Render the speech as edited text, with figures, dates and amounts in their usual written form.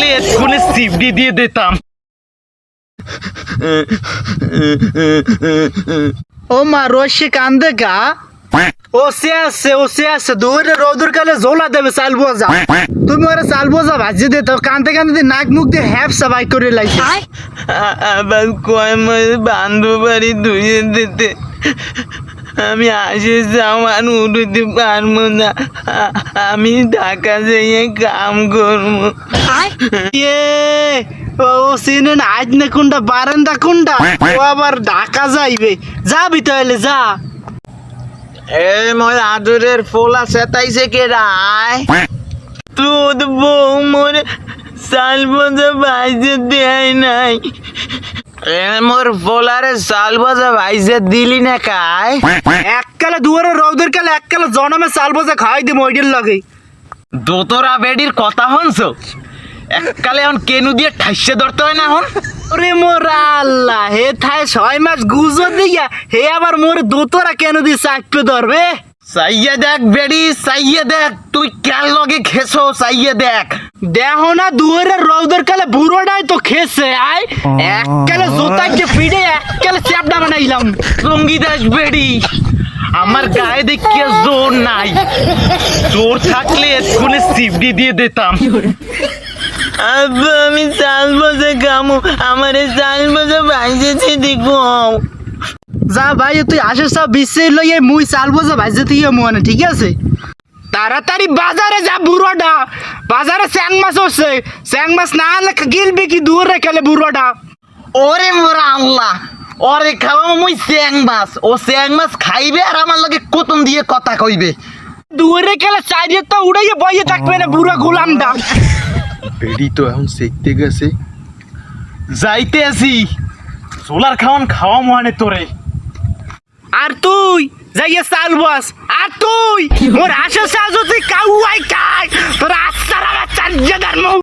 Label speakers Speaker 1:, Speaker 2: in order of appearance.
Speaker 1: থাকলে এক্ষুনি সিফটি দিয়ে দিতাম।
Speaker 2: ও মা রসে কান্দে গা ওসে আছে দূরে রোদুর কালে ঝোলা দেবে চাল বোঝা তুমি ওরা চাল বোঝা ভাজি দে তো কান্দে কান্দে নাক মুখ দিয়ে হ্যাপ সাবাই করে লাগছে
Speaker 1: আবার কয় মাস বান্ধব বাড়ি ধুয়ে দিতে আমি আসে যাওয়ার উঠতে পারবো না, আমি ঢাকা যেয়ে কাম করবো।
Speaker 2: ও সিনে না আজ না কোনটা বারান্দা কোনটা ও আবার ঢাকা যাইবে যাবি তাহলে যা।
Speaker 1: এ মোর আদরের ফোলা সেতাইছে কে রায় তোর বউ মোর সাল বোঝা ভাইজে দেয় নাই। এ মোর ফোলারে সাল বোঝা ভাইজে দিলি না কায়
Speaker 2: এককালে দুয়ারে রৌদের কালে এককালে জনমে চাল বোঝা খাওয়াই দিব ওইটার লাগে।
Speaker 1: দোতরা বেডির কথা হনছো এককালে এখন কেনু দিয়ে ঠাইসে ধরতে হয় না এখন।
Speaker 2: ওরে মোর আল্লাহ হে থায় 6 মাস গুজো দিয়া হে আবার মোর দোতরা কেন দিয়ে চাকপে ধরবে।
Speaker 1: চাইয়ে দেখ বেডি চাইয়ে দেখ তুই কেন লগে খেছো চাইয়ে দেখ।
Speaker 2: দেখো না দুয়ারে রৌদের কালে বুড়োটাই তো খেছে আয় এককালে জোতাকে পিড়ে এককালে চ্যাপটা বানাইলাম।
Speaker 1: সঙ্গীদাস বেডি আমার গায়ে দেখিয়ে জোর নাই, জোর থাকলে এক্ষুনি সিফটি দিয়ে দিতাম। আমি চাল বসে কামু আমার চাল বসে ভাইজেছি দেখো।
Speaker 2: যা ভাই তুই আসে সব বিশ্বে লইয়ে মুই চাল বোঝা ভাইজে তুই মনে ঠিক আছে। তাড়াতাড়ি বাজারে যা বুড়োটা বাজারে স্যাং মাছ হচ্ছে স্যাং মাছ না আনলে গিলবি কি দূর রেখেলে বুড়োটা।
Speaker 1: ওরে মোরা আল্লাহ ওরে খাওয়া মুই স্যাং মাছ ও স্যাং মাছ খাইবে আর আমার লগে কতন দিয়ে কথা কইবে।
Speaker 2: দূরে খেলে চাইলে তো উড়াইয়ে বইয়ে থাকবে না বুড়ো গোলামটা।
Speaker 3: বেডি তো এখন শিখতে গেছে,
Speaker 1: যাইতে আসি সোলার খাওয়ান খাওয়া মানে তোরে।
Speaker 2: আর তুই যাইয়ে চাল বস আর তুই মোর আশা সাজতে কাউয়াই খাই তোর আসার আমার চার্জাদার মুখ